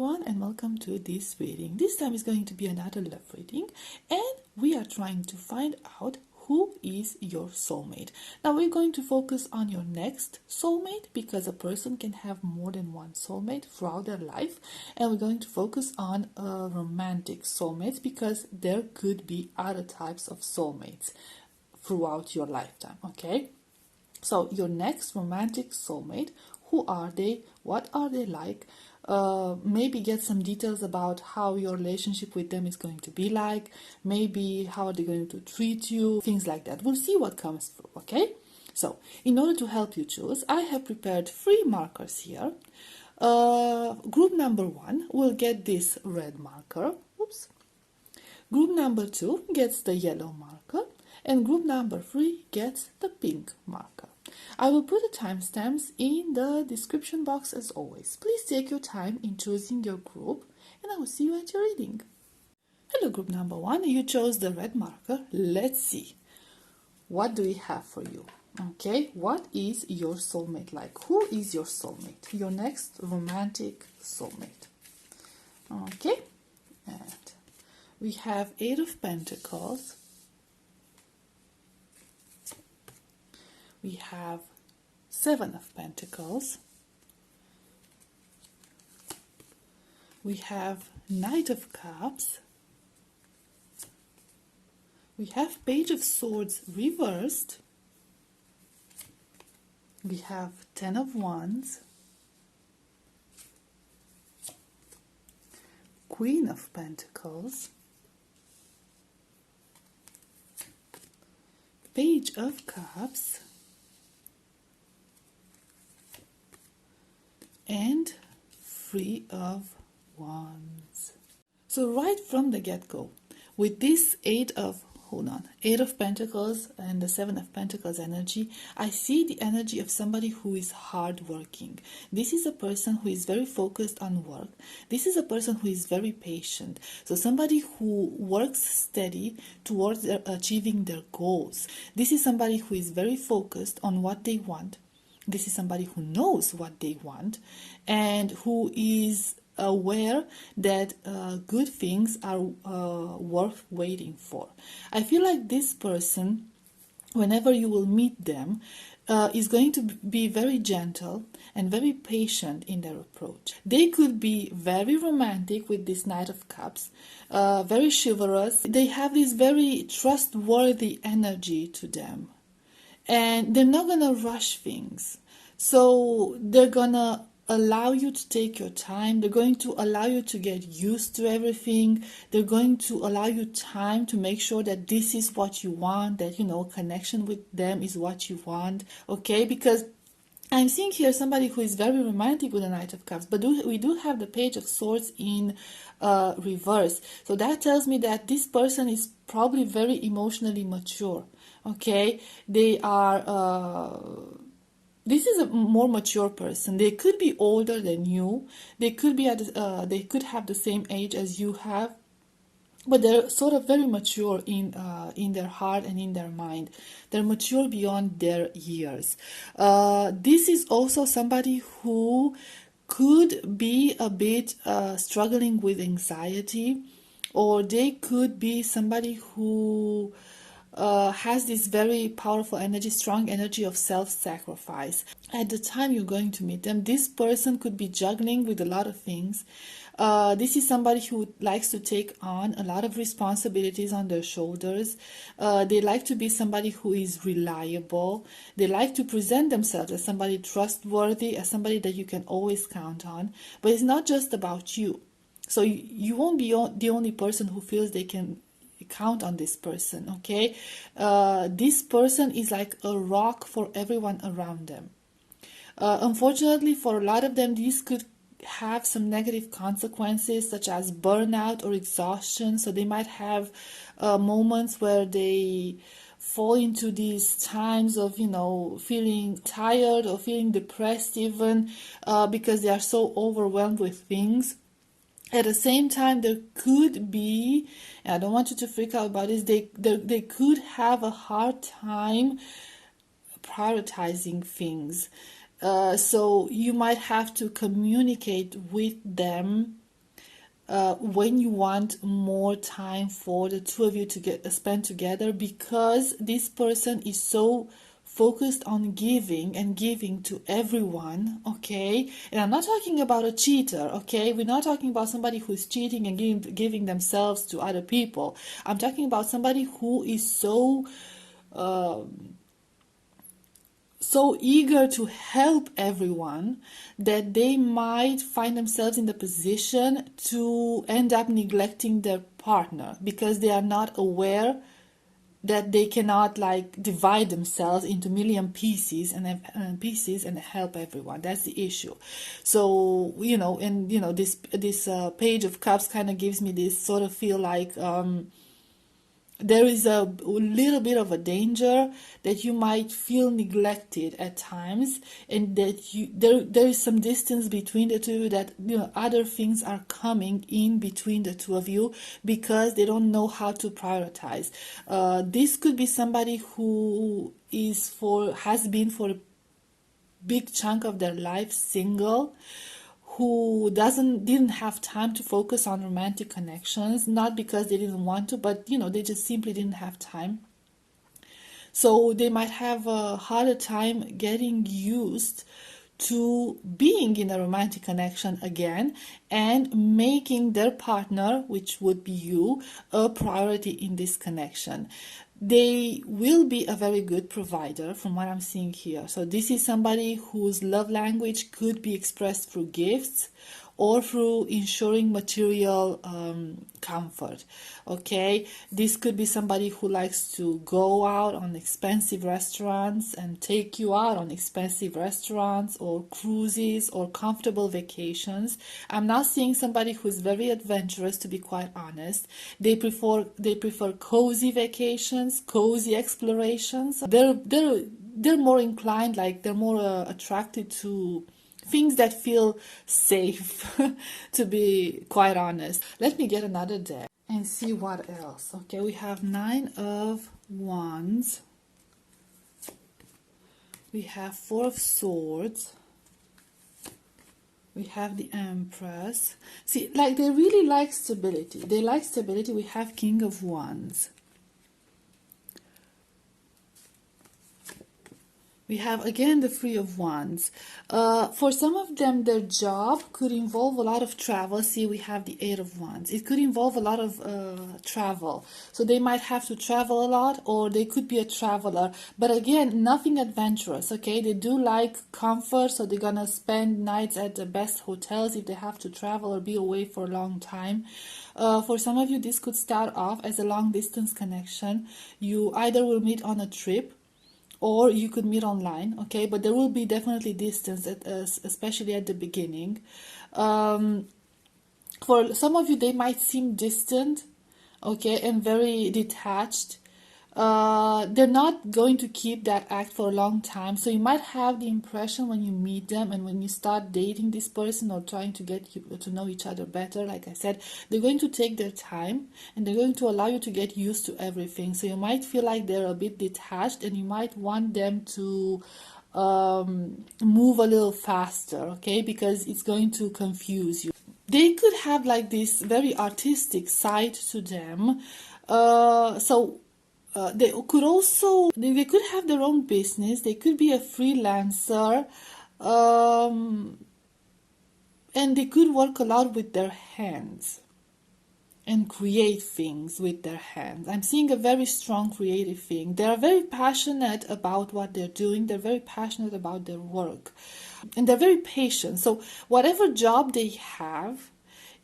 everyone, and welcome to this reading. This time is going to be another love reading, and we are trying to find out who is your soulmate. Now we're going to focus on your next soulmate because a person can have more than one soulmate throughout their life, and we're going to focus on romantic soulmates because there could be other types of soulmates throughout your lifetime. Okay, so your next romantic soulmate, who are they? What are they like? Maybe get some details about how your relationship with them is going to be like. Maybe how are they going to treat you? Things like that. We'll see what comes through, okay? So, in order to help you choose, I have prepared 3 markers here. Group number 1 will get this red marker. Oops. Group number 2 gets the yellow marker. And group number 3 gets the pink marker. I will put the timestamps in the description box as always. Please take your time in choosing your group, and I will see you at your reading. Hello, group number 1. You chose the red marker. Let's see. What do we have for you? Okay, what is your soulmate like? Who is your soulmate? Your next romantic soulmate. Okay, and we have 8 of Pentacles. We have 7 of Pentacles. We have Knight of Cups. We have Page of Swords reversed. We have 10 of Wands. Queen of Pentacles. Page of Cups. And 3 of Wands. So right from the get-go, with this 8 of Pentacles and the 7 of Pentacles energy, I see the energy of somebody who is hardworking. This is a person who is very focused on work. This is a person who is very patient. So somebody who works steady towards achieving their goals. This is somebody who is very focused on what they want. This is somebody who knows what they want and who is aware that good things are worth waiting for. I feel like this person, whenever you will meet them, is going to be very gentle and very patient in their approach. They could be very romantic with this Knight of Cups, very chivalrous. They have this very trustworthy energy to them. And they're not going to rush things. So they're going to allow you to take your time. They're going to allow you to get used to everything. They're going to allow you time to make sure that this is what you want, that, connection with them is what you want. Okay, because I'm seeing here somebody who is very romantic with the Knight of Cups, but we do have the Page of Swords in reverse. So that tells me that this person is probably very emotionally mature. Okay, they are, this is a more mature person. They could be older than you. They could be they could have the same age as you have, but they're sort of very mature in their heart and in their mind. They're mature beyond their years. This is also somebody who could be a bit struggling with anxiety, or they could be somebody who has this very powerful energy, strong energy of self-sacrifice. At the time you're going to meet them, this person could be juggling with a lot of things. This is somebody who likes to take on a lot of responsibilities on their shoulders. They like to be somebody who is reliable. They like to present themselves as somebody trustworthy, as somebody that you can always count on. But it's not just about you. So you won't be the only person who feels they can count on this person, okay? This person is like a rock for everyone around them. Unfortunately, for a lot of them, this could have some negative consequences such as burnout or exhaustion. So they might have moments where they fall into these times of, feeling tired or feeling depressed even because they are so overwhelmed with things. At the same time, there could be, and I don't want you to freak out about this, they could have a hard time prioritizing things. So you might have to communicate with them when you want more time for the two of you to get spend together, because this person is so focused on giving and giving to everyone, okay? And I'm not talking about a cheater, okay? We're not talking about somebody who's cheating and giving themselves to other people. I'm talking about somebody who is so eager to help everyone that they might find themselves in the position to end up neglecting their partner because they are not aware that they cannot like divide themselves into million pieces and help everyone. That's the issue. So this page of cups kind of gives me this sort of feel like there is a little bit of a danger that you might feel neglected at times, and that there is some distance between the two, that other things are coming in between the two of you because they don't know how to prioritize. This could be somebody who has been for a big chunk of their life single, who didn't have time to focus on romantic connections, not because they didn't want to, but they just simply didn't have time. So they might have a harder time getting used to being in a romantic connection again and making their partner, which would be you, a priority in this connection. They will be a very good provider from what I'm seeing here. So this is somebody whose love language could be expressed through gifts or through ensuring material comfort. Okay, this could be somebody who likes to go out on expensive restaurants and take you out on expensive restaurants or cruises or comfortable vacations. I'm not seeing somebody who's very adventurous, to be quite honest. They prefer cozy vacations, cozy explorations. They're more inclined, like they're more attracted to things that feel safe, to be quite honest. Let me get another deck and see what else. Okay, we have 9 of Wands. We have 4 of Swords. We have the Empress. See, like they really like stability. They like stability. We have King of Wands. We have again the Three of Wands. For some of them, their job could involve a lot of travel. See, we have the Eight of Wands. It could involve a lot of travel. So they might have to travel a lot, or they could be a traveler. But again, nothing adventurous, okay? They do like comfort, so they're gonna spend nights at the best hotels if they have to travel or be away for a long time. For some of you, this could start off as a long-distance connection. You either will meet on a trip, or you could meet online, okay? But there will be definitely distance, especially at the beginning. For some of you, they might seem distant, okay, and very detached. They're not going to keep that act for a long time. So you might have the impression when you meet them and when you start dating this person or trying to get to know each other better, like I said, they're going to take their time and they're going to allow you to get used to everything. So you might feel like they're a bit detached and you might want them to move a little faster, okay, because it's going to confuse you. They could have like this very artistic side to them. They could have their own business. They could be a freelancer, and they could work a lot with their hands and create things with their hands. I'm seeing a very strong creative thing. They are very passionate about what they're doing. They're very passionate about their work, and they're very patient. So whatever job they have,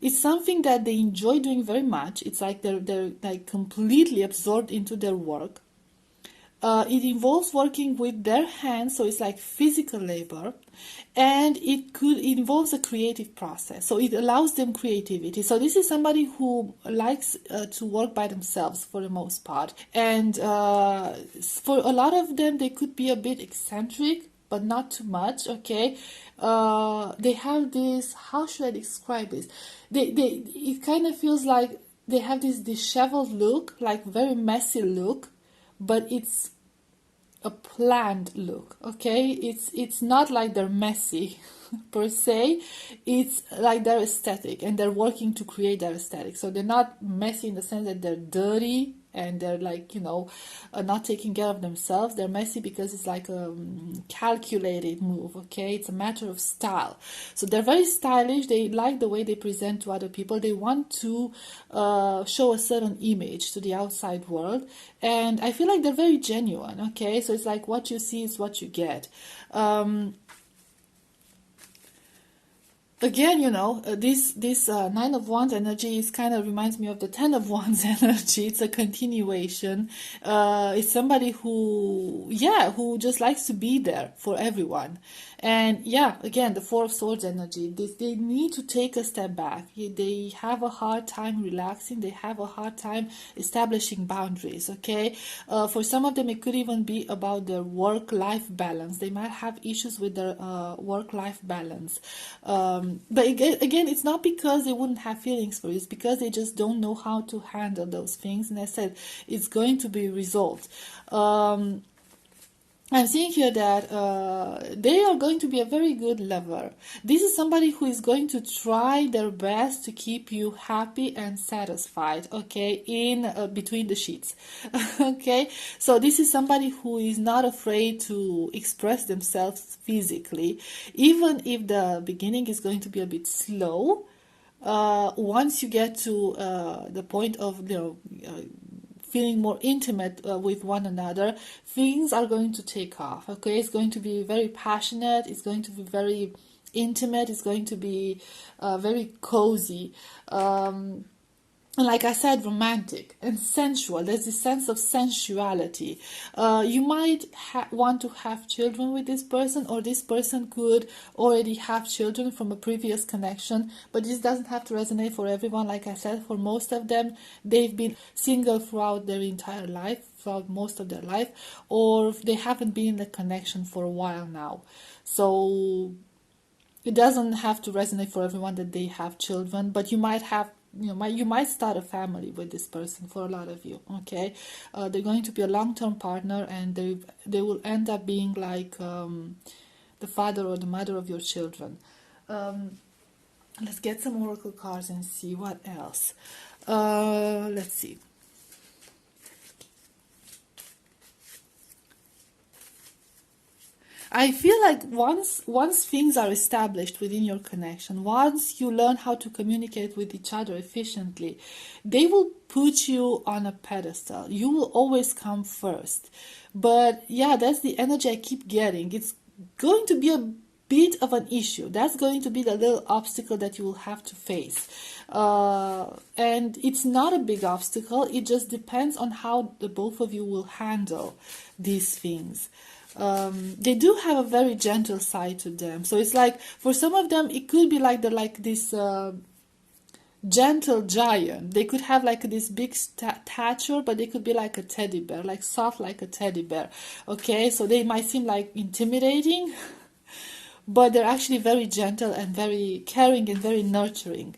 it's something that they enjoy doing very much. It's like they're like completely absorbed into their work. It involves working with their hands, so it's like physical labor, and it involves a creative process. So it allows them creativity. So this is somebody who likes to work by themselves for the most part. And for a lot of them, they could be a bit eccentric, but not too much, okay? They have this, how should I describe this? It kind of feels like they have this disheveled look, like very messy look, but it's a planned look, okay? It's not like they're messy per se. It's like they're aesthetic, and they're working to create their aesthetic. So they're not messy in the sense that they're dirty and they're like, not taking care of themselves. They're messy because it's like a calculated move, okay? It's a matter of style. So they're very stylish. They like the way they present to other people. They want to show a certain image to the outside world, and I feel like they're very genuine, okay? So it's like what you see is what you get. Again, this Nine of Wands energy is kind of reminds me of the Ten of Wands energy. It's a continuation. It's somebody who just likes to be there for everyone. And again, the Four of Swords energy. They need to take a step back. They have a hard time relaxing. They have a hard time establishing boundaries, okay? For some of them, it could even be about their work-life balance. They might have issues with their work-life balance. But again, it's not because they wouldn't have feelings for you. It's because they just don't know how to handle those things. And I said, it's going to be resolved. I'm seeing here that they are going to be a very good lover. This is somebody who is going to try their best to keep you happy and satisfied, okay, in between the sheets, okay? So this is somebody who is not afraid to express themselves physically, even if the beginning is going to be a bit slow. Once you get to the point of, feeling more intimate with one another, things are going to take off, okay? It's going to be very passionate, it's going to be very intimate, it's going to be very cozy. And like I said, romantic and sensual. There's this sense of sensuality. You might want to have children with this person, or this person could already have children from a previous connection, but this doesn't have to resonate for everyone. Like I said, for most of them, they've been single throughout their entire life, throughout most of their life, or they haven't been in a connection for a while now. So it doesn't have to resonate for everyone that they have children, but you might have you might start a family with this person for a lot of you, okay? They're going to be a long-term partner, and they will end up being like the father or the mother of your children. Let's get some oracle cards and see what else. Let's see. I feel like once things are established within your connection, once you learn how to communicate with each other efficiently, they will put you on a pedestal. You will always come first. But that's the energy I keep getting. It's going to be a bit of an issue. That's going to be the little obstacle that you will have to face. And it's not a big obstacle. It just depends on how the both of you will handle these things. They do have a very gentle side to them. So it's like, for some of them, it could be like they're like this gentle giant. They could have like this big stature, but they could be like a teddy bear, like soft like a teddy bear. Okay, so they might seem like intimidating, but they're actually very gentle and very caring and very nurturing.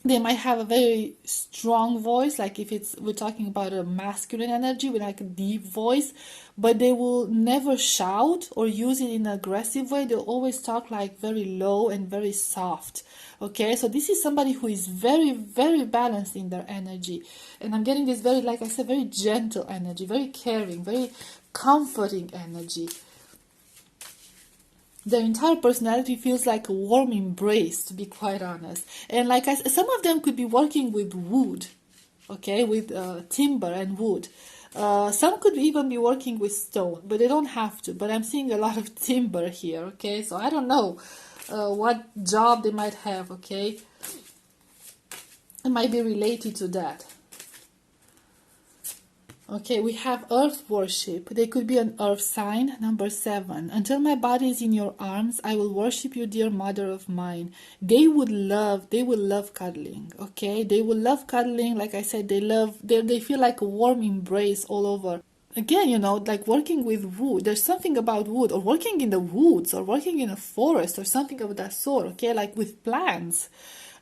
They might have a very strong voice, like if we're talking about a masculine energy with like a deep voice, but they will never shout or use it in an aggressive way. They'll always talk like very low and very soft. Okay, so this is somebody who is very, very balanced in their energy. And I'm getting this very, like I said, very gentle energy, very caring, very comforting energy. Their entire personality feels like a warm embrace, to be quite honest. And like I said, some of them could be working with wood, okay, with timber and wood. Some could even be working with stone, but they don't have to. But I'm seeing a lot of timber here, okay? So I don't know what job they might have, okay? It might be related to that. Okay, we have earth worship. They could be an earth sign. Number 7. Until my body is in your arms, I will worship you, dear mother of mine. They will love cuddling. Okay, they will love cuddling. Like I said, they feel like a warm embrace all over. Again, like working with wood. There's something about wood, or working in the woods, or working in a forest, or something of that sort. Okay, like with plants.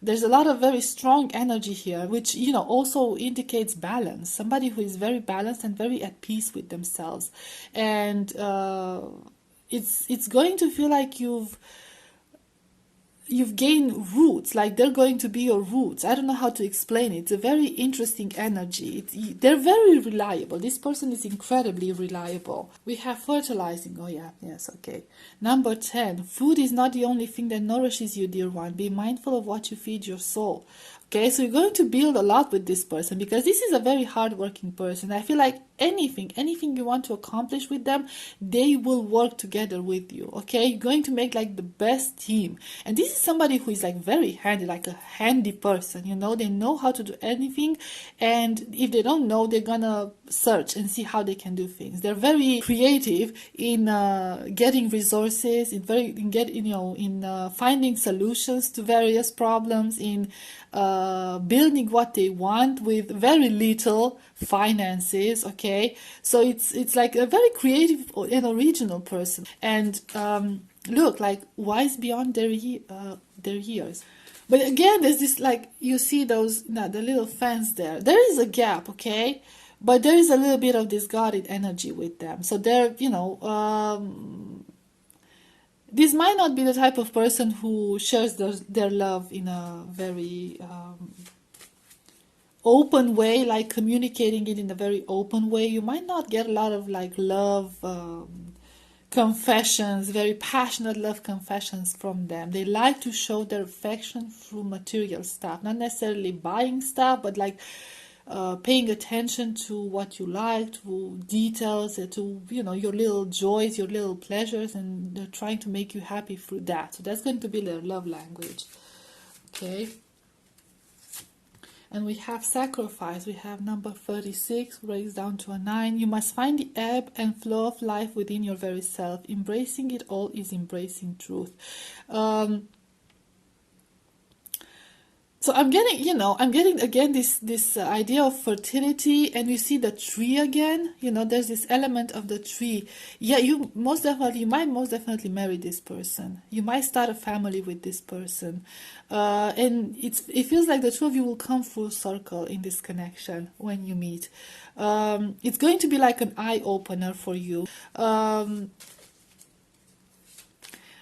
There's a lot of very strong energy here, which, you know, also indicates balance. Somebody who is very balanced and very at peace with themselves. And it's going to feel like you've gained roots, like they're going to be your roots. I don't know how to explain it. It's a very interesting energy. They're very reliable. This person is incredibly reliable. We have fertilizing. Oh yeah, yes, okay. Number 10, food is not the only thing that nourishes you, dear one. Be mindful of what you feed your soul. Okay, so you're going to build a lot with this person, because this is a very hardworking person. I feel like anything you want to accomplish with them, they will work together with you. Okay, you're going to make like the best team. And this is somebody who is like very handy, like a handy person. You know, they know how to do anything, and if they don't know, they're gonna search and see how they can do things. They're very creative in getting resources, in finding solutions to various problems, in building what they want with very little finances. Okay, so it's like a very creative and original person, and look, like wise beyond their years. But again, there's this, like, you see those, the little fans there. There is a gap, okay, but there is a little bit of this guarded energy with them. So they're, this might not be the type of person who shares their love in a very open way, like communicating it in a very open way. You might not get a lot of like love confessions, very passionate love confessions from them. They like to show their affection through material stuff, not necessarily buying stuff, but like paying attention to what you like, to details, to your little joys, your little pleasures, and they're trying to make you happy through that. So that's going to be their love language. Okay. And we have sacrifice. We have number 36, raised down to a 9. You must find the ebb and flow of life within your very self. Embracing it all is embracing truth. So I'm getting again this idea of fertility, and you see the tree again. There's this element of the tree. Yeah, you might most definitely marry this person. You might start a family with this person, and it feels like the two of you will come full circle in this connection when you meet. It's going to be like an eye opener for you.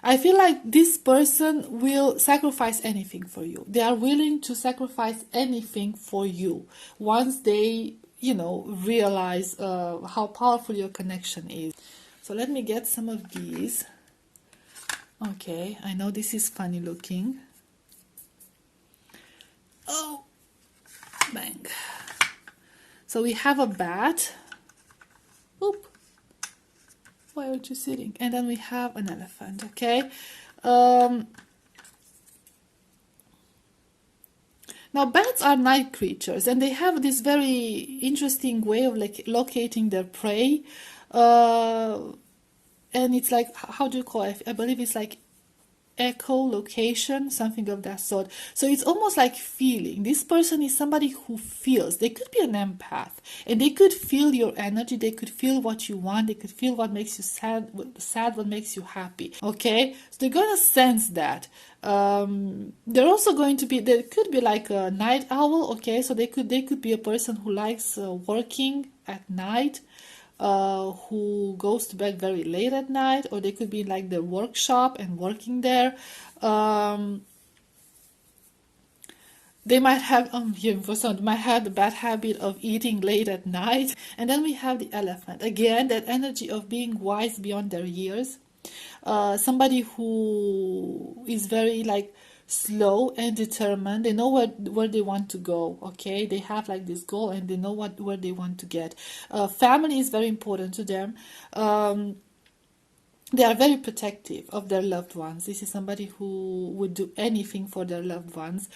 I feel like this person will sacrifice anything for you. They are willing to sacrifice anything for you once they, realize how powerful your connection is. So let me get some of these. Okay, I know this is funny looking. Oh, bang. So we have a bat. Oop. Why aren't you sitting? And then we have an elephant. Okay. Now bats are night creatures, and they have this very interesting way of like locating their prey. And it's like, how do you call it? I believe it's like echolocation, something of that sort. So it's almost like feeling. This person is somebody who feels. They could be an empath, and they could feel your energy. They could feel what you want. They could feel what makes you sad, what makes you happy. Okay, so they're gonna sense that. They're also going to be. There could be like a night owl. Okay, so they could be a person who likes working at night. Who goes to bed very late at night, or they could be like their workshop and working there. They might have the bad habit of eating late at night. And then we have the elephant again, that energy of being wise beyond their years. Somebody who is very like slow and determined. They know where they want to go. Okay, they have like this goal, and they know where they want to get. Family is very important to them. They are very protective of their loved ones. This is somebody who would do anything for their loved ones.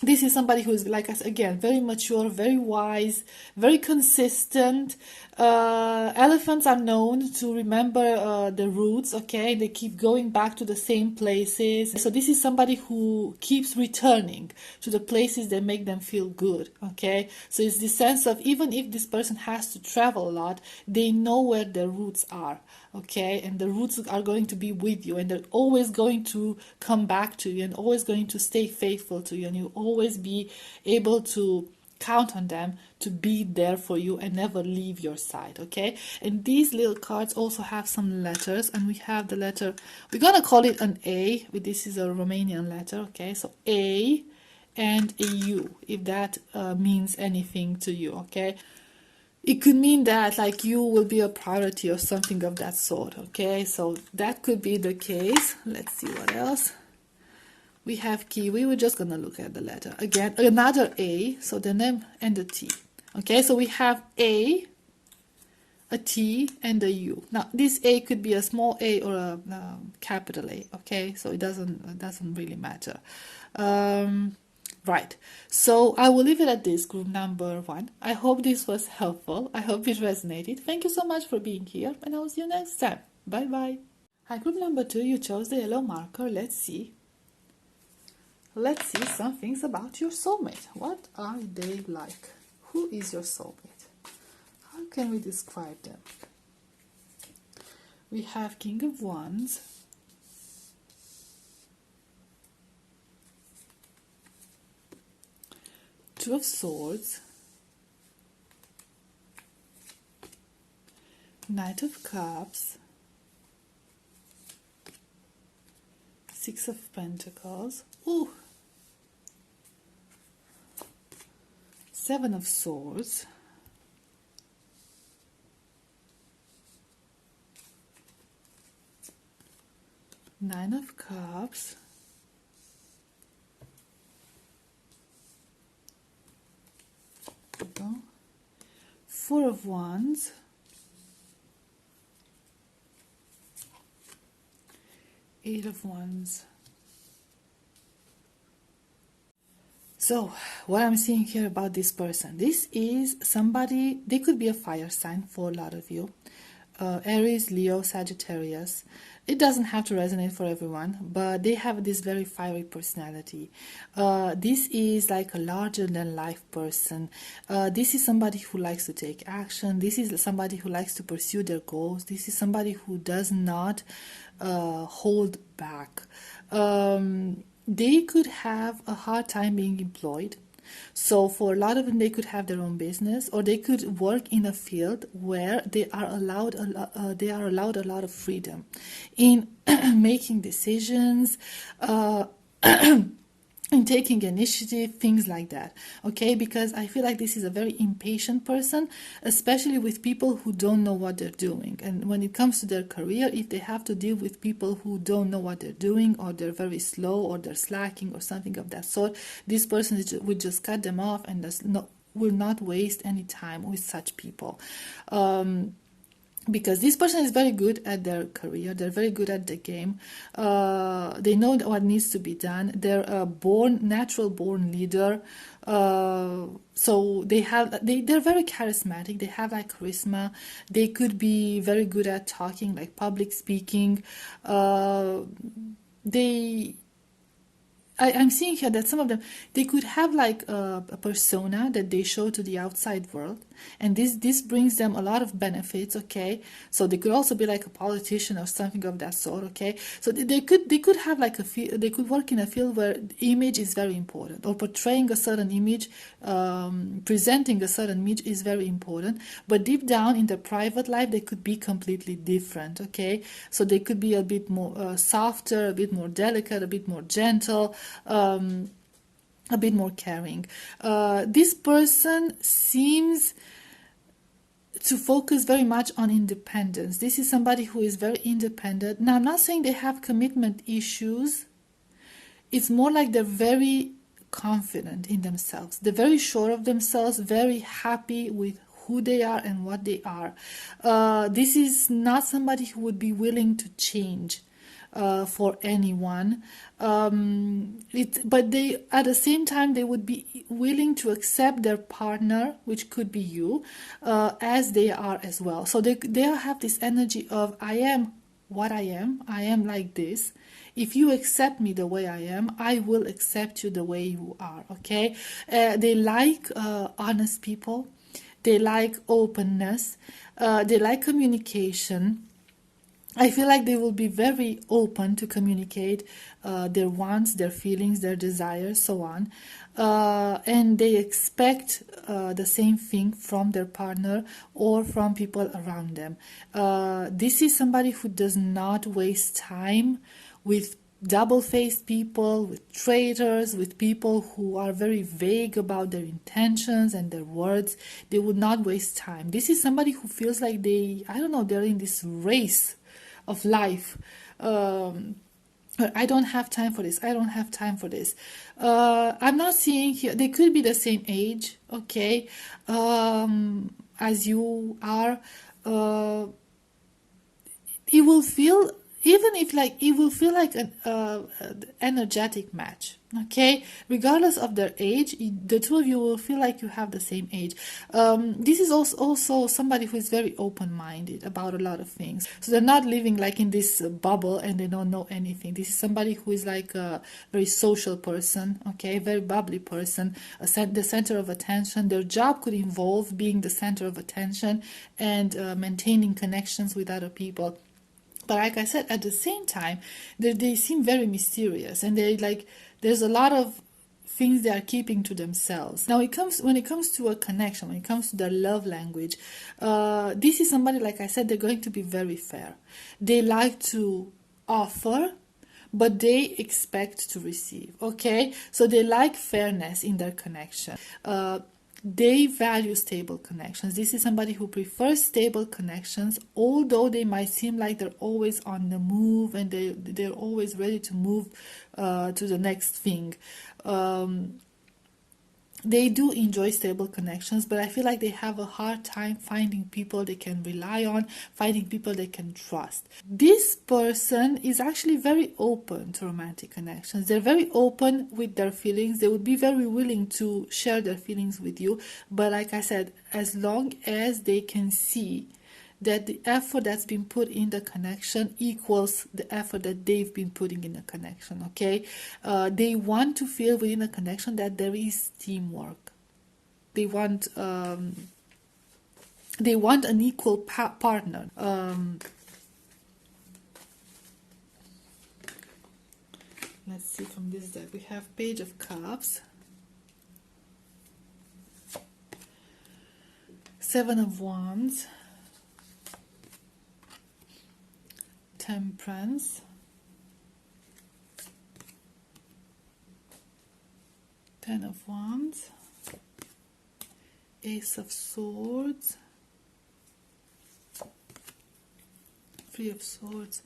This is somebody who is, like I said, again, very mature, very wise, very consistent. Elephants are known to remember the roots, okay? They keep going back to the same places. So this is somebody who keeps returning to the places that make them feel good, okay? So it's the sense of, even if this person has to travel a lot, they know where their roots are, okay? And the roots are going to be with you, and they're always going to come back to you, and always going to stay faithful to you, and you always be able to count on them to be there for you and never leave your side, okay? And these little cards also have some letters, and we have the letter, we're gonna call it an A, but this is a Romanian letter, okay? So A and a U, if that means anything to you, okay? It could mean that, like, you will be a priority or something of that sort, okay? So that could be the case. Let's see what else. We have kiwi. We're just gonna look at the letter again. Another A, so the name and the T. Okay, so we have a T, and a U. Now this A could be a small a or a capital A. Okay, so it doesn't really matter. Right. So I will leave it at this, group number 1. I hope this was helpful. I hope it resonated. Thank you so much for being here, and I will see you next time. Bye bye. Hi, group number 2. You chose the yellow marker. Let's see. Let's see some things about your soulmate. What are they like? Who is your soulmate? How can we describe them? We have King of Wands, Two of Swords, Knight of Cups, Six of Pentacles. Ooh! Seven of Swords, Nine of Cups, Four of Wands, Eight of Wands. So, what I'm seeing here about this person, this is somebody, they could be a fire sign for a lot of you. Aries, Leo, Sagittarius. It doesn't have to resonate for everyone, but they have this very fiery personality. This is like a larger than life person. This is somebody who likes to take action. This is somebody who likes to pursue their goals. This is somebody who does not hold back. They could have a hard time being employed. So for a lot of them, they could have their own business, or they could work in a field where they are allowed a lot of freedom in making decisions, in taking initiative, things like that. Okay, because I feel like this is a very impatient person, especially with people who don't know what they're doing. And when it comes to their career, if they have to deal with people who don't know what they're doing, or they're very slow, or they're slacking, or something of that sort, this person would just cut them off and will not waste any time with such people. Because this person is very good at their career, they're very good at the game, they know what needs to be done, they're a natural born leader, so they're very charismatic, they have like charisma, they could be very good at talking, like public speaking. I'm seeing here that some of them, they could have like a persona that they show to the outside world, and this brings them a lot of benefits. Okay, so they could also be like a politician or something of that sort. Okay, so they could have like they could work in a field where image is very important, or portraying a certain image, presenting a certain image is very important. But deep down in their private life, they could be completely different. Okay, so they could be a bit more softer, a bit more delicate, a bit more gentle. A bit more caring. This person seems to focus very much on independence. This is somebody who is very independent. Now, I'm not saying they have commitment issues. It's more like they're very confident in themselves. They're very sure of themselves, very happy with who they are and what they are. This is not somebody who would be willing to change. for anyone. But they, at the same time, they would be willing to accept their partner, which could be you, as they are as well. So they have this energy of, I am what I am like this. If you accept me the way I am, I will accept you the way you are, okay? They like honest people. They like openness. They like communication. I feel like they will be very open to communicate their wants, their feelings, their desires, so on. And they expect the same thing from their partner or from people around them. This is somebody who does not waste time with double-faced people, with traitors, with people who are very vague about their intentions and their words. They would not waste time. This is somebody who feels like they're in this race of life. I don't have time for this. I don't have time for this. I'm not seeing here. They could be the same age, okay, as you are. It will feel, even if like, it will feel like an energetic match, okay, regardless of their age. The two of you will feel like you have the same age. This is also somebody who is very open-minded about a lot of things, so they're not living like in this bubble and they don't know anything. This is somebody who is like a very social person, okay, very bubbly person, the center of attention. Their job could involve being the center of attention and maintaining connections with other people. But like I said, at the same time, they seem very mysterious, and there's a lot of things they are keeping to themselves. Now, when it comes to a connection, when it comes to their love language, this is somebody, like I said, they're going to be very fair. They like to offer, but they expect to receive, okay? So they like fairness in their connection. They value stable connections. This is somebody who prefers stable connections, although they might seem like they're always on the move and they're always ready to move to the next thing. They do enjoy stable connections, but I feel like they have a hard time finding people they can rely on, finding people they can trust. This person is actually very open to romantic connections. They're very open with their feelings. They would be very willing to share their feelings with you. But like I said, as long as they can see that the effort that's been put in the connection equals the effort that they've been putting in the connection, okay? They want to feel within a connection that there is teamwork. They want an equal partner. Let's see from this deck. We have Page of Cups, Seven of Wands, Temperance, Ten of Wands, Ace of Swords, Three of Swords.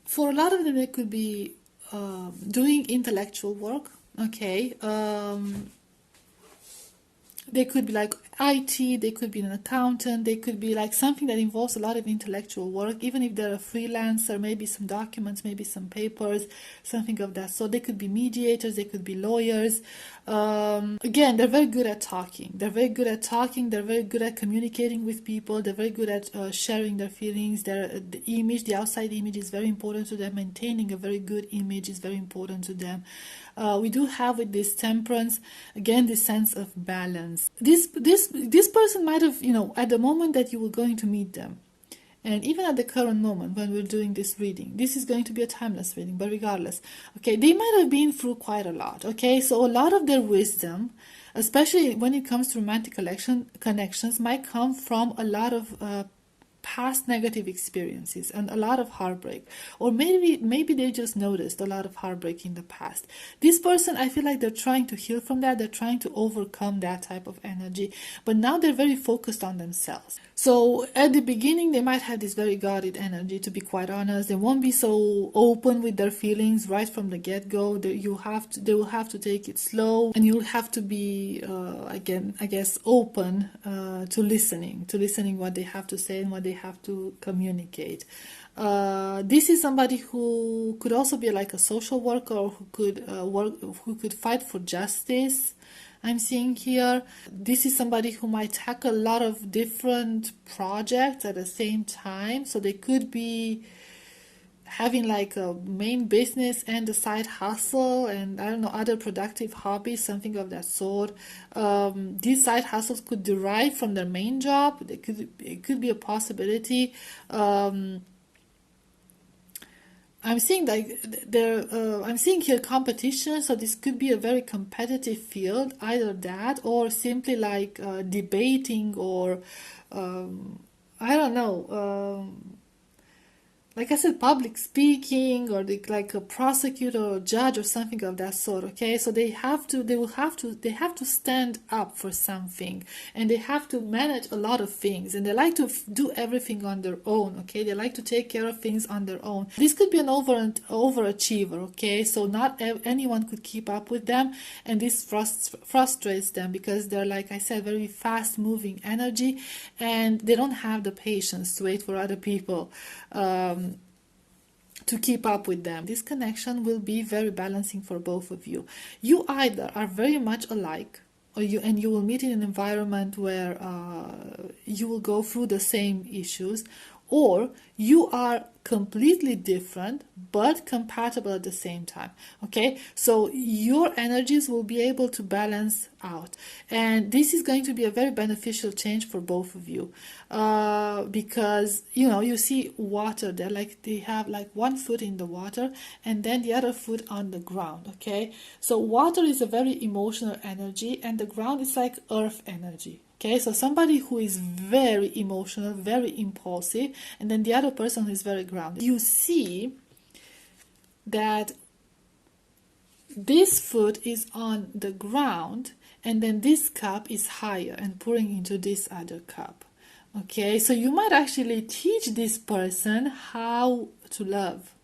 For a lot of them, they could be doing intellectual work, okay? They could be like IT, they could be an accountant, they could be like something that involves a lot of intellectual work, even if they're a freelancer, maybe some documents, maybe some papers, something of that. So they could be mediators, they could be lawyers. Again, they're very good at talking. They're very good at talking, they're very good at communicating with people, they're very good at sharing their feelings. The outside image is very important to them. Maintaining a very good image is very important to them. We do have with this Temperance, again, this sense of balance. This person might have, at the moment that you were going to meet them, and even at the current moment when we're doing this reading, this is going to be a timeless reading, but regardless, okay, they might have been through quite a lot, okay? So a lot of their wisdom, especially when it comes to romantic connections, might come from a lot of past negative experiences and a lot of heartbreak, or maybe they just noticed a lot of heartbreak in the past. This person, I feel like they're trying to heal from that. They're trying to overcome that type of energy, but now they're very focused on themselves. So at the beginning, they might have this very guarded energy, to be quite honest. They won't be so open with their feelings right from the get-go. They will have to take it slow, and you'll have to be, again, I guess, open to listening what they have to say and what they have to communicate. This is somebody who could also be like a social worker, or who could fight for justice. I'm seeing here. This is somebody who might tackle a lot of different projects at the same time. So they could be having like a main business and a side hustle, and I don't know, other productive hobbies, something of that sort. These side hustles could derive from their main job. It could be a possibility. I'm seeing I'm seeing here competition, so this could be a very competitive field, either that or simply like debating, or I don't know, like I said, public speaking, or like a prosecutor or judge or something of that sort. Okay, so they have to stand up for something, and they have to manage a lot of things, and they like to do everything on their own. Okay, they like to take care of things on their own. This could be an overachiever. Okay, so not anyone could keep up with them, and this frustrates them, because they're, like I said, very fast moving energy, and they don't have the patience to wait for other people to keep up with them. This connection will be very balancing for both of you. You either are very much alike, or you will meet in an environment where you will go through the same issues, or you are completely different but compatible at the same time. Okay, so your energies will be able to balance out, and this is going to be a very beneficial change for both of you, because you see water there, like they have like one foot in the water and then the other foot on the ground. Okay, so water is a very emotional energy, and the ground is like earth energy. Okay, so somebody who is very emotional, very impulsive, and then the other person who is very grounded. You see that this foot is on the ground, and then this cup is higher and pouring into this other cup. Okay, so you might actually teach this person how to love,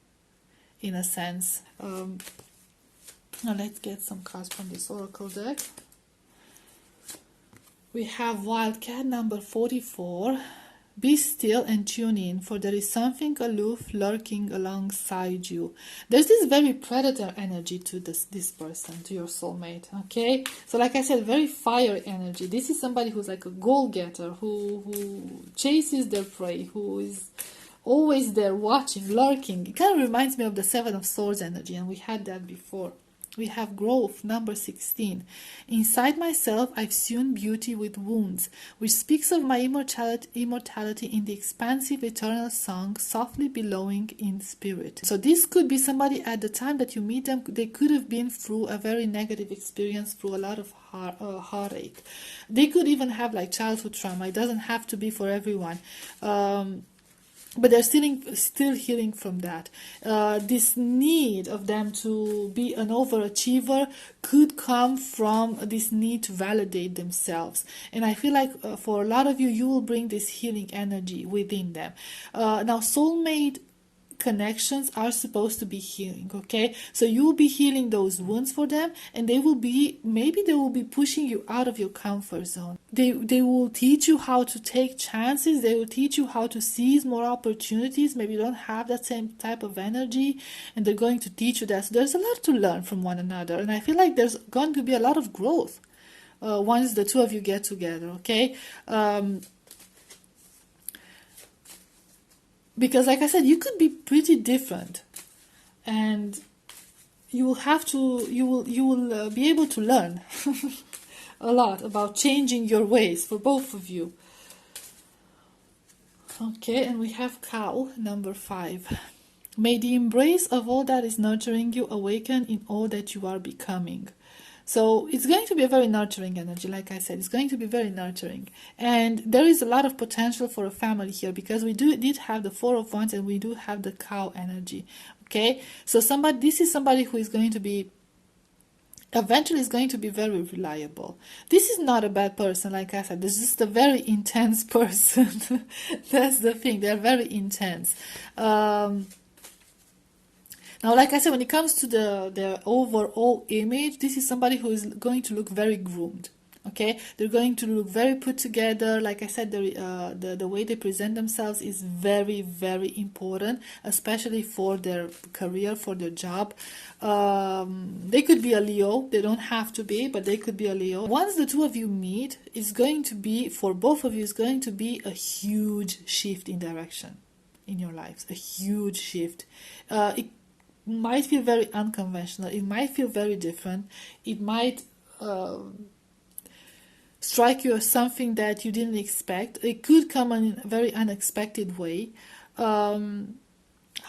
in a sense. Now let's get some cards from this oracle deck. We have Wildcat number 44. Be still and tune in, for there is something aloof lurking alongside you. There's this very predator energy to this person, to your soulmate. Okay, so like I said, very fire energy. This is somebody who's like a goal-getter, who chases their prey, who is always there watching, lurking. It kind of reminds me of the Seven of Swords energy, and we had that before. We have growth, number 16. Inside myself, I've sewn beauty with wounds, which speaks of my immortality in the expansive eternal song, softly billowing in spirit. So this could be somebody at the time that you meet them, they could have been through a very negative experience, through a lot of heartache. They could even have like childhood trauma. It doesn't have to be for everyone. But they're still healing from that. This need of them to be an overachiever could come from this need to validate themselves. And I feel like for a lot of you, you will bring this healing energy within them. Now, soulmate connections are supposed to be healing. Okay, so you will be healing those wounds for them, and maybe they will be pushing you out of your comfort zone. They will teach you how to take chances. They will teach you how to seize more opportunities. Maybe you don't have that same type of energy, and they're going to teach you that. So there's a lot to learn from one another, and I feel like there's going to be a lot of growth once the two of you get together. Okay, because like I said, you could be pretty different, and you will be able to learn a lot about changing your ways for both of you. Okay, and we have cow number 5. May the embrace of all that is nurturing you awaken in all that you are becoming. So it's going to be a very nurturing energy. Like I said, it's going to be very nurturing, and there is a lot of potential for a family here, because we did have the Four of Wands and we do have the cow energy. Okay, so this is somebody who is going to be eventually is going to be very reliable. This is not a bad person, like I said. This is just a very intense person. That's the thing. They're very intense. Now, like I said, when it comes to their overall image, this is somebody who is going to look very groomed. Okay, they're going to look very put together. Like I said, the way they present themselves is very, very important, especially for their career, for their job. They could be a Leo. They don't have to be, but they could be a Leo. Once the two of you meet, it's going to be, for both of you, it's going to be a huge shift in direction in your lives. A huge shift. It might feel very unconventional. It might feel very different. It might strike you as something that you didn't expect. It could come in a very unexpected way. How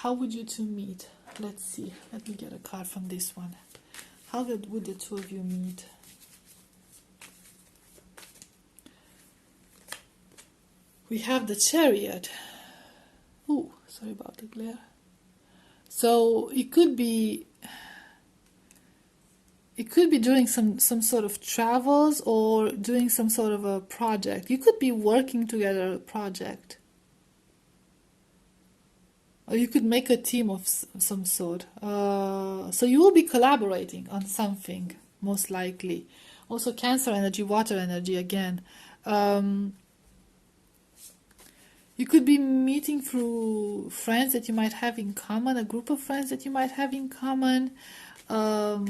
would you two meet? Let's see. Let me get a card from this one. How would the two of you meet? We have the Chariot. Ooh, sorry about the glare. So it could be doing some sort of travels, or doing some sort of a project. You could be working together a project, or you could make a team of some sort. So you will be collaborating on something, most likely. Also Cancer energy, water energy again. You could be meeting through friends that you might have in common, a group of friends that you might have in common, or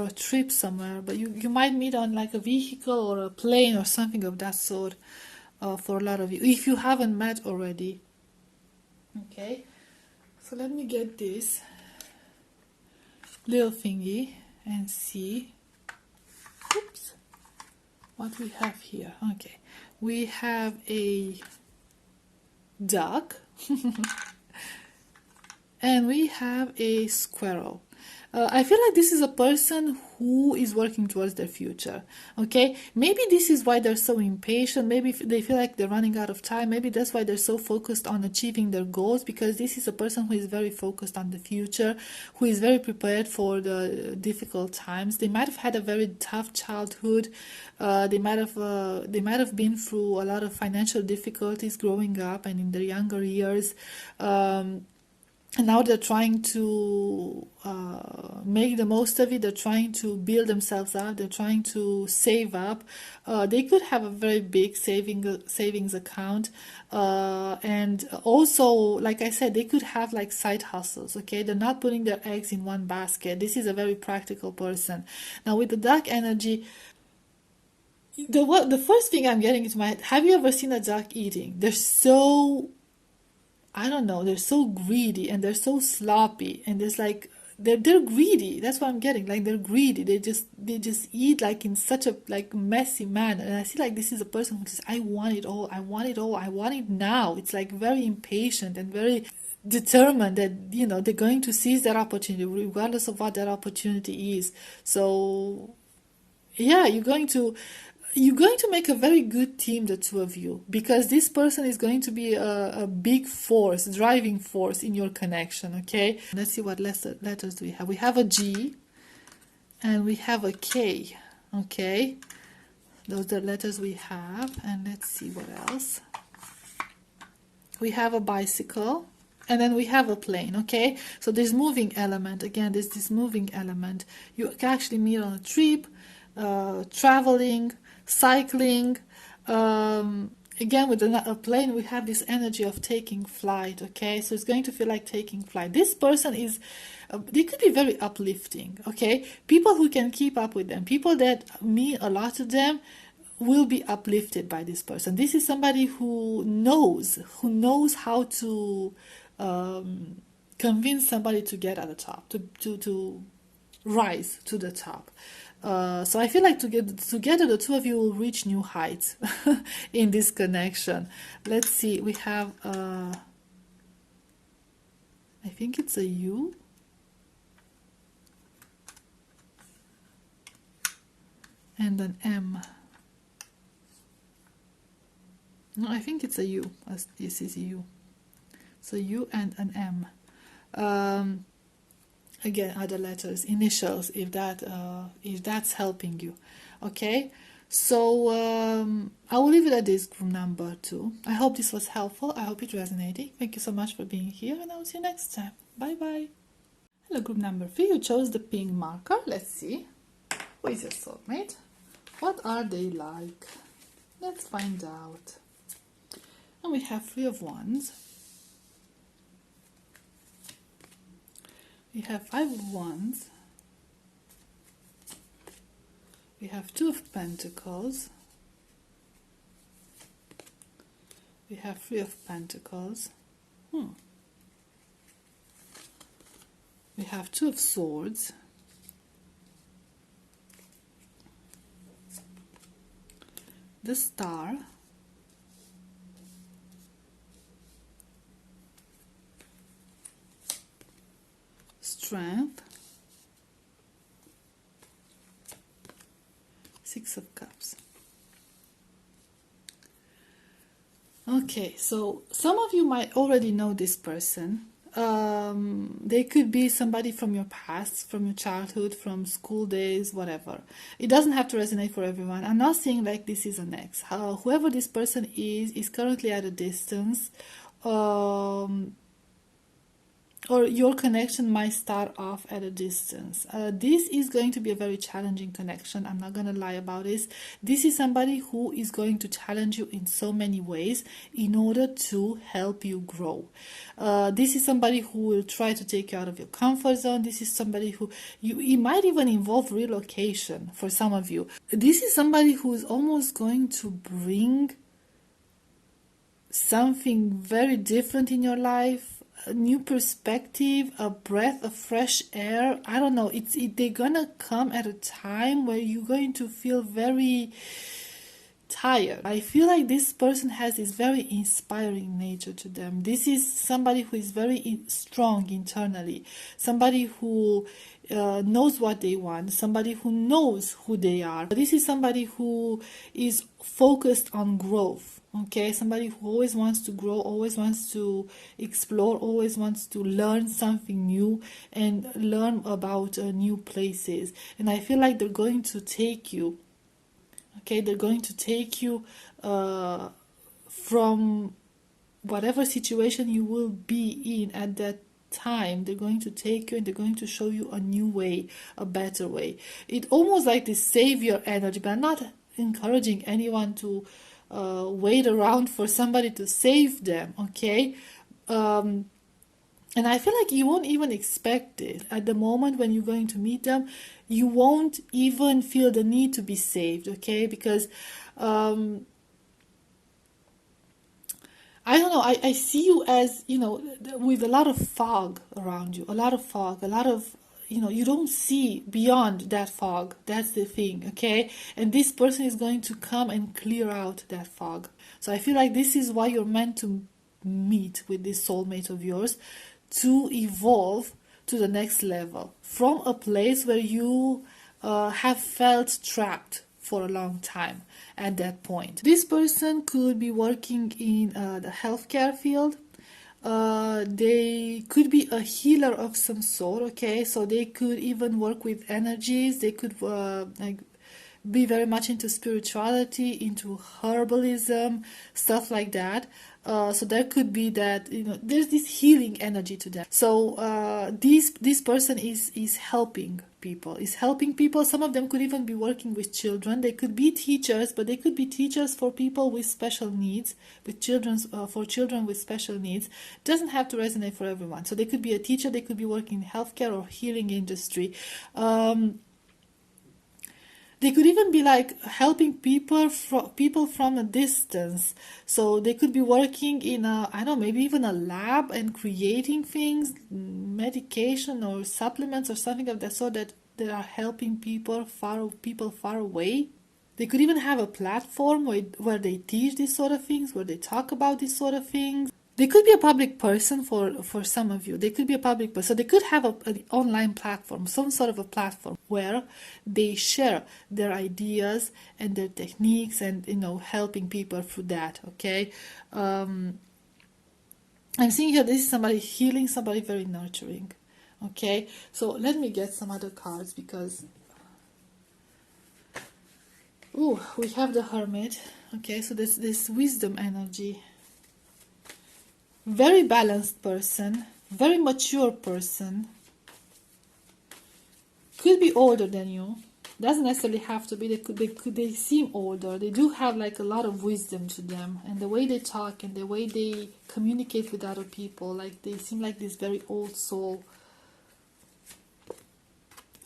a trip somewhere. But you might meet on like a vehicle or a plane or something of that sort, for a lot of you, if you haven't met already. Okay, so let me get this little thingy and see. Oops, what we have here. Okay, we have a duck and we have a squirrel. I feel like this is a person who is working towards their future. Okay, maybe this is why they're so impatient. Maybe they feel like they're running out of time. Maybe that's why they're so focused on achieving their goals, because this is a person who is very focused on the future, who is very prepared for the difficult times. They might have had a very tough childhood. They might have been through a lot of financial difficulties growing up and in their younger years. And now they're trying to make the most of it. They're trying to build themselves up. They're trying to save up. They could have a very big savings account. And also, like I said, they could have like side hustles. Okay, they're not putting their eggs in one basket. This is a very practical person. Now with the duck energy, the first thing I'm getting into my head, have you ever seen a duck eating? They're so, I don't know, they're so greedy and they're so sloppy, and there's like they're greedy. That's what I'm getting. Like they're greedy. They just eat like in such a like messy manner. And I see like this is a person who says, I want it all, I want it all, I want it now. It's like very impatient and very determined that, you know, they're going to seize that opportunity regardless of what that opportunity is. So yeah, you're going to make a very good team, the two of you, because this person is going to be a big force, driving force in your connection. Okay, let's see what letters do we have. We have a G and we have a K. Okay, those are the letters we have. And let's see what else. We have a bicycle, and then we have a plane. Okay, so there's moving element. Again, there's this moving element. You can actually meet on a trip, traveling, cycling. Again, with a plane, we have this energy of taking flight. Okay, so it's going to feel like taking flight. This person is, they could be very uplifting. Okay, people who can keep up with them, people that mean a lot to them, will be uplifted by this person. This is somebody who knows how to convince somebody to get at the top, to rise to the top. So I feel like together the two of you will reach new heights in this connection. Let's see, we have I think it's a U. and an M. No, I think it's a U. This is U. So U and an M. Again, other letters, initials, if that's helping you. Okay, so I will leave it at this, group number 2. I hope this was helpful. I hope it resonated. Thank you so much for being here, and I will see you next time. Bye bye. Hello, group number 3. You chose the pink marker. Let's see. Who is your soulmate? What are they like? Let's find out. And we have 3 of Wands. We have 5 of Wands. We have 2 of Pentacles. We have 3 of Pentacles. We have 2 of Swords. The Star. Strength. 6 of Cups. Okay, so some of you might already know this person. They could be somebody from your past, from your childhood, from school days, whatever. It doesn't have to resonate for everyone. I'm not saying like this is an ex. Whoever this person is currently at a distance. Or your connection might start off at a distance. This is going to be a very challenging connection. I'm not going to lie about this. This is somebody who is going to challenge you in so many ways in order to help you grow. This is somebody who will try to take you out of your comfort zone. This is somebody who, it might even involve relocation for some of you. This is somebody who is almost going to bring something very different in your life. A new perspective, a breath of fresh air. I don't know. They're gonna come at a time where you're going to feel very tired. I feel like this person has this very inspiring nature to them. This is somebody who is very strong internally. Somebody who knows what they want. Somebody who knows who they are. This is somebody who is focused on growth. Okay, somebody who always wants to grow, always wants to explore, always wants to learn something new and learn about new places. And I feel like they're going to take you, okay, they're going to take you from whatever situation you will be in at that time. They're going to take you and they're going to show you a new way, a better way. It's almost like this savior energy, but I'm not encouraging anyone to wait around for somebody to save them, okay? And I feel like you won't even expect it. At the moment when you're going to meet them, you won't even feel the need to be saved, okay? Because I don't know, I see you as, with a lot of fog around you, a lot of, you don't see beyond that fog. That's the thing, okay? And this person is going to come and clear out that fog. So I feel like this is why you're meant to meet with this soulmate of yours, to evolve to the next level from a place where you have felt trapped for a long time at that point. This person could be working in the healthcare field. They could be a healer of some sort, okay? So they could even work with energies. They could be very much into spirituality, into herbalism, stuff like that. So there could be that, there's this healing energy to them. So this person is helping people, Some of them could even be working with children. They could be teachers, but they could be teachers for people with special needs, for children with special needs. It doesn't have to resonate for everyone. So they could be a teacher, they could be working in healthcare or healing industry. They could even be like helping people from a distance. So they could be working in maybe even a lab and creating things, medication or supplements or something of that sort that are helping people far away. They could even have a platform where they teach these sort of things, where they talk about these sort of things. They could be a public person for some of you. They could be a public person. So they could have an online platform, some sort of a platform where they share their ideas and their techniques and, helping people through that, okay? I'm seeing here this is somebody healing, somebody very nurturing, okay? So let me get some other cards because... Oh, we have the Hermit, okay? So this wisdom energy. Very balanced person, very mature person, could be older than you, doesn't necessarily have to be. They seem older. They do have like a lot of wisdom to them, and the way they talk and the way they communicate with other people, like they seem like this very old soul.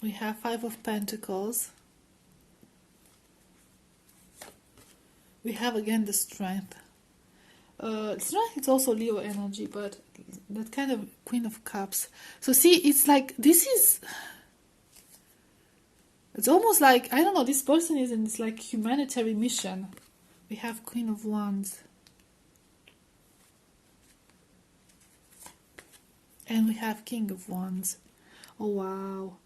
We have Five of Pentacles. We have again the Strength. Strength is also Leo energy, but that kind of Queen of Cups. So see, it's like it's almost like, I don't know, this person is in this like humanitarian mission. We have Queen of Wands. And we have King of Wands. Oh wow,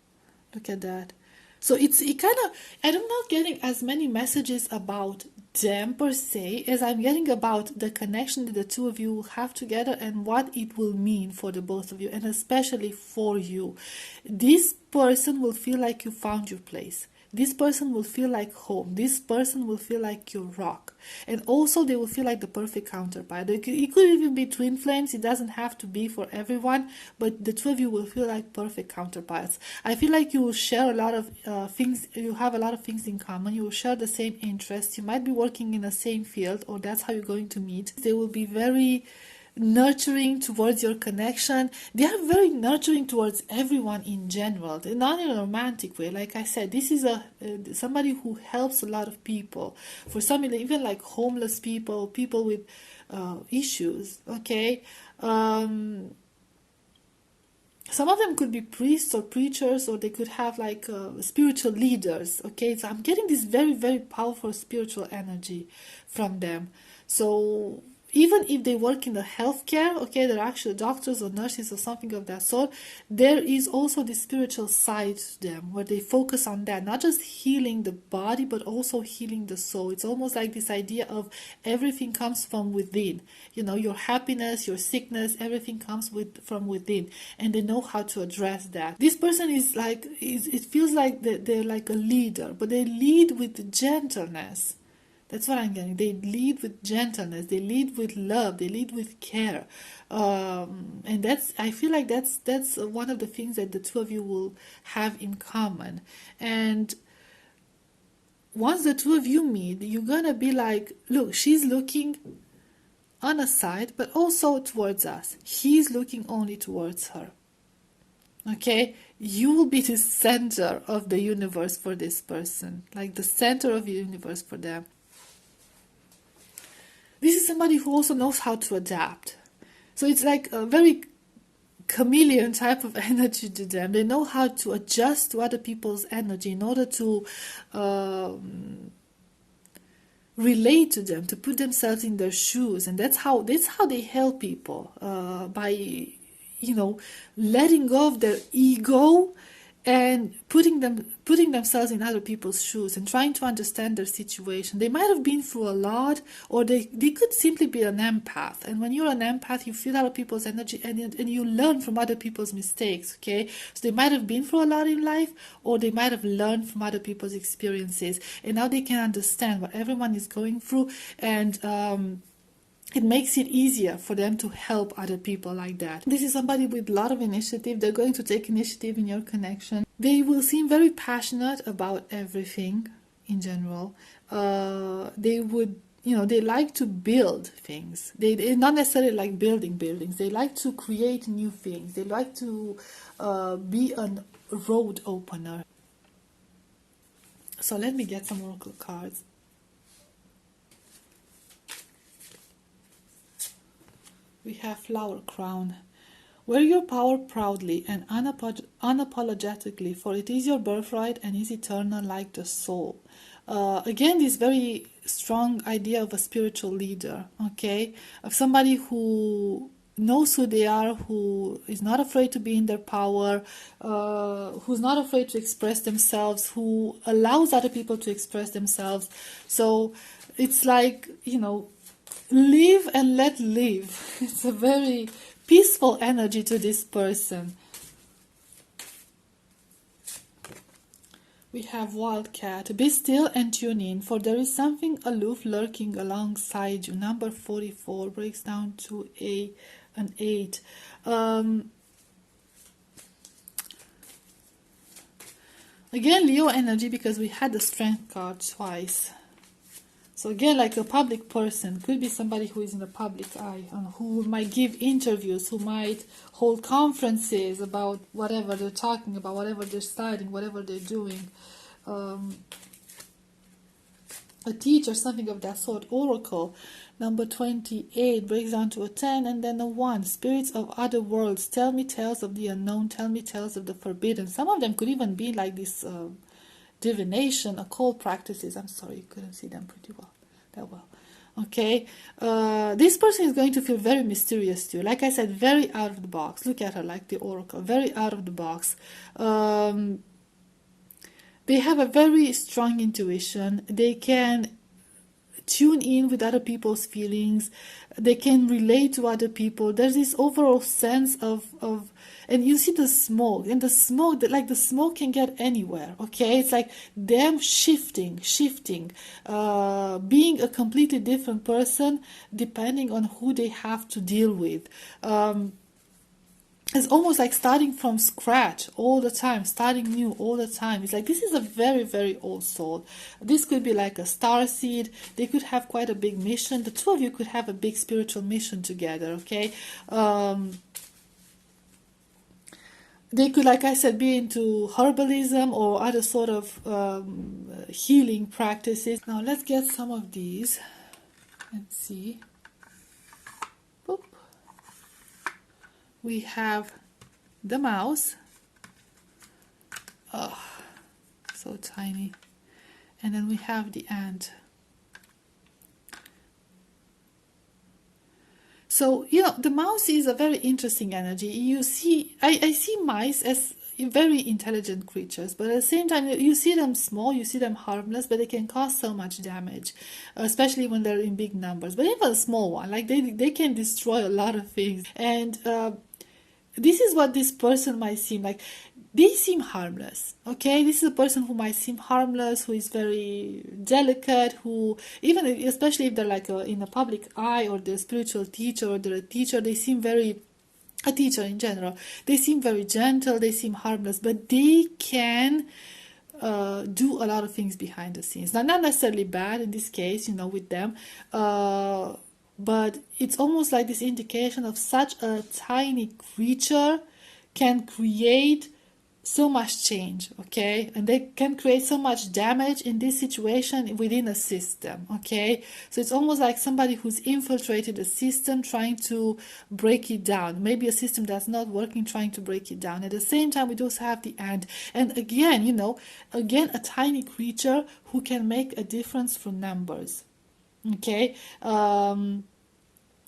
look at that. So it kind of, I'm not getting as many messages about them per se as I'm getting about the connection that the two of you have together and what it will mean for the both of you, and especially for you. This person will feel like you found your place. This person will feel like home. This person will feel like your rock. And also they will feel like the perfect counterpart. It could even be twin flames. It doesn't have to be for everyone, but the two of you will feel like perfect counterparts. I feel like you will share a lot of things. You have a lot of things in common. You will share the same interests. You might be working in the same field, or that's how you're going to meet. They will be very nurturing towards your connection. They are very nurturing towards everyone in general, not in a romantic way. Like I said, this is somebody who helps a lot of people. For some, even like homeless people, people with issues, okay? Some of them could be priests or preachers, or they could have like spiritual leaders, okay? So I'm getting this very, very powerful spiritual energy from them. So even if they work in the healthcare, okay, they're actually doctors or nurses or something of that sort, there is also the spiritual side to them where they focus on that, not just healing the body, but also healing the soul. It's almost like this idea of everything comes from within. Your happiness, your sickness, everything comes from within, and they know how to address that. This person is like, it feels like they're like a leader, but they lead with gentleness. That's what I'm getting. They lead with gentleness. They lead with love. They lead with care, and I feel like that's one of the things that the two of you will have in common. And once the two of you meet, you're gonna be like, look, she's looking on a side, but also towards us. He's looking only towards her. Okay, you will be the center of the universe for this person, like the center of the universe for them. This is somebody who also knows how to adapt. So it's like a very chameleon type of energy to them. They know how to adjust to other people's energy in order to relate to them, to put themselves in their shoes. And that's how they help people, by letting go of their ego and putting themselves in other people's shoes and trying to understand their situation. They might have been through a lot, or they could simply be an empath. And when you're an empath, you feel other people's energy and you learn from other people's mistakes, okay? So they might have been through a lot in life, or they might have learned from other people's experiences. And now they can understand what everyone is going through, and it makes it easier for them to help other people like that. This is somebody with a lot of initiative. They're going to take initiative in your connection. They will seem very passionate about everything in general. They would, they like to build things. They not necessarily like building buildings. They like to create new things. They like to be a road opener. So let me get some oracle cards. We have Flower Crown. Wear your power proudly and unapologetically, for it is your birthright and is eternal like the soul. Again, this very strong idea of a spiritual leader, okay, of somebody who knows who they are, who is not afraid to be in their power, who's not afraid to express themselves, who allows other people to express themselves. So it's like, live and let live. It's a very peaceful energy to this person. We have Wildcat. Be still and tune in, for there is something aloof lurking alongside you. Number 44 breaks down to an 8. Again, Leo energy, because we had the Strength card twice. So again, like a public person, could be somebody who is in the public eye, and who might give interviews, who might hold conferences about whatever they're talking about, whatever they're studying, whatever they're doing. A teacher, something of that sort. Oracle, number 28, breaks down to a 10, and then a 1. Spirits of other worlds, tell me tales of the unknown, tell me tales of the forbidden. Some of them could even be like this divination, occult practices. I'm sorry, you couldn't see them pretty well, that well. Okay, this person is going to feel very mysterious too. Like I said, very out of the box. Look at her, like the oracle, very out of the box. They have a very strong intuition. They can tune in with other people's feelings. They can relate to other people. There's this overall sense of and you see the smoke, and the smoke, like the smoke can get anywhere, okay? It's like them shifting, being a completely different person depending on who they have to deal with. It's almost like starting from scratch all the time, starting new all the time. It's like this is a very, very old soul. This could be like a star seed. They could have quite a big mission. The two of you could have a big spiritual mission together, okay? They could, like I said, be into herbalism or other sort of healing practices. Now let's get some of these. Let's see. Boop. We have the mouse. Oh, so tiny. And then we have the ant. So, the mouse is a very interesting energy. You see, I see mice as very intelligent creatures, but at the same time, you see them small, you see them harmless, but they can cause so much damage, especially when they're in big numbers. But even a small one, like they can destroy a lot of things. And this is what this person might seem like. They seem harmless, okay? This is a person who might seem harmless, who is very delicate, who, even especially if they're like in a public eye, or they're a spiritual teacher, or they're a teacher, they seem very, a teacher in general, they seem very gentle, they seem harmless, but they can do a lot of things behind the scenes. Now, not necessarily bad in this case, with them, but it's almost like this indication of such a tiny creature can create so much change, okay? And they can create so much damage in this situation within a system, okay? So it's almost like somebody who's infiltrated a system trying to break it down. Maybe a system that's not working, trying to break it down. At the same time, we also have the ant. And again, again, a tiny creature who can make a difference for numbers, okay?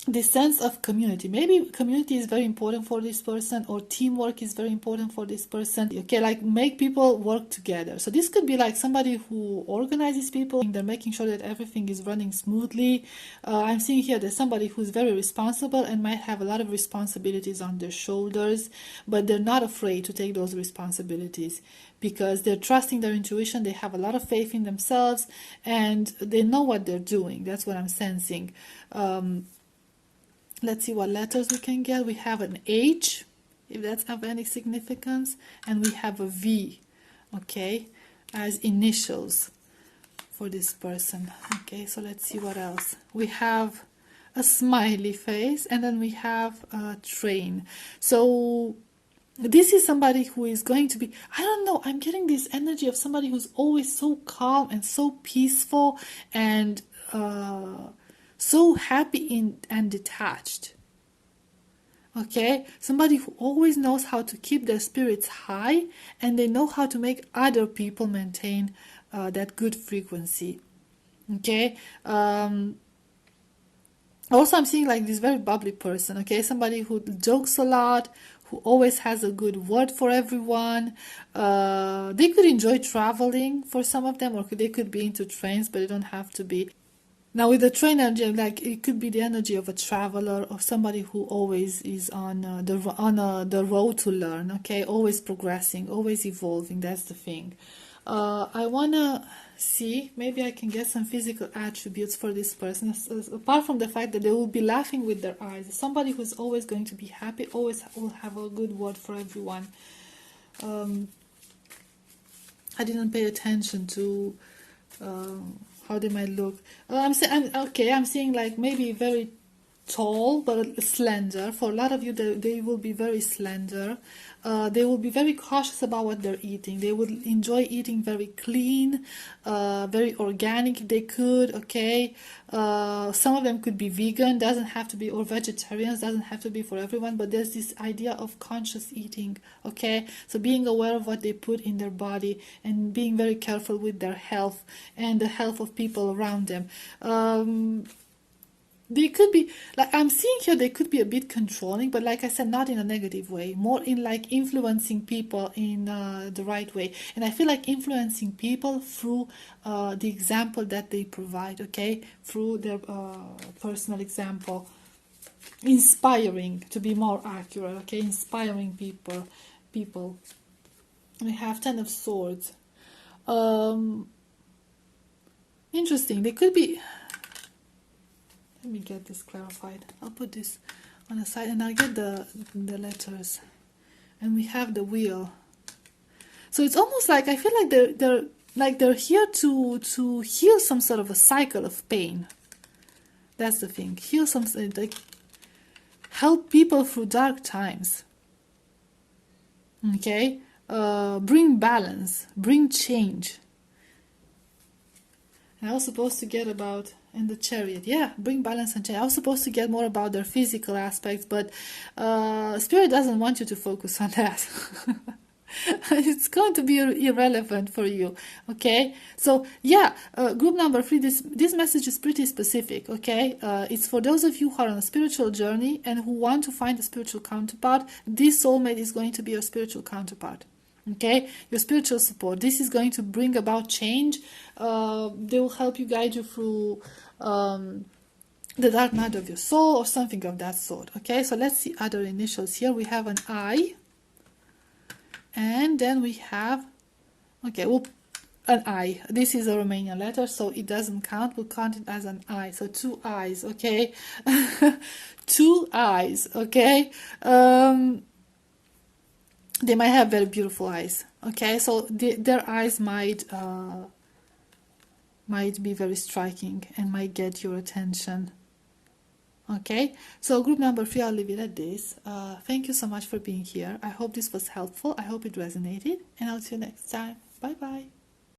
The sense of community. Maybe community is very important for this person, or teamwork is very important for this person. Okay, like make people work together. So this could be like somebody who organizes people. They're making sure that everything is running smoothly. I'm seeing here there's somebody who's very responsible and might have a lot of responsibilities on their shoulders, but they're not afraid to take those responsibilities because they're trusting their intuition. They have a lot of faith in themselves and they know what they're doing. That's what I'm sensing. Let's see what letters we can get. We have an H, if that's of any significance, and we have a V, okay, as initials for this person. Okay, so let's see what else. We have a smiley face, and then we have a train. So this is somebody who is going to be, I don't know, I'm getting this energy of somebody who's always so calm and so peaceful and so happy and detached. Okay, somebody who always knows how to keep their spirits high, and they know how to make other people maintain that good frequency. Okay, also I'm seeing like this very bubbly person. Okay, somebody who jokes a lot, who always has a good word for everyone. They could enjoy traveling for some of them, or they could be into trains, but they don't have to be. Now with the train energy, like it could be the energy of a traveler or somebody who always is on the road to learn. Okay, always progressing, always evolving. That's the thing. I wanna see, maybe I can get some physical attributes for this person. Apart from the fact that they will be laughing with their eyes, somebody who's always going to be happy, always will have a good word for everyone. I didn't pay attention to how they might look. I'm seeing like maybe very tall but slender. For a lot of you, they will be very slender. They will be very cautious about what they're eating. They would enjoy eating very clean, very organic if they could. Okay, some of them could be vegan, doesn't have to be, or vegetarians, doesn't have to be for everyone, but there's this idea of conscious eating. Okay, so being aware of what they put in their body and being very careful with their health and the health of people around them. They could be, like I'm seeing here, they could be a bit controlling, but like I said, not in a negative way, more in like influencing people in the right way. And I feel like influencing people through the example that they provide, okay, through their personal example. Inspiring, to be more accurate, okay, inspiring people. We have 10 of Swords. Interesting, they could be. Let me get this clarified. I'll put this on the side and I'll get the letters. And we have the Wheel. So it's almost like I feel like they're here to heal some sort of a cycle of pain. That's the thing. Heal something, like help people through dark times. Okay? Bring balance, bring change. And I was supposed to get about, and the Chariot, yeah, bring balance and change. I was supposed to get more about their physical aspects, but Spirit doesn't want you to focus on that. It's going to be irrelevant for you, okay? So yeah, group number 3, this message is pretty specific, okay? It's for those of you who are on a spiritual journey and who want to find a spiritual counterpart. This soulmate is going to be your spiritual counterpart. Okay, your spiritual support. This is going to bring about change. They will help you, guide you through the dark night of your soul or something of that sort. Okay, so let's see other initials here. We have an I, and then we have, okay, an I. This is a Romanian letter, so it doesn't count. We'll count it as an I. So 2 I's. Okay, 2 I's. Okay. They might have very beautiful eyes, okay? So their eyes might be very striking and might get your attention, okay? So group number 3, I'll leave it at this. Thank you so much for being here. I hope this was helpful. I hope it resonated, and I'll see you next time. Bye-bye.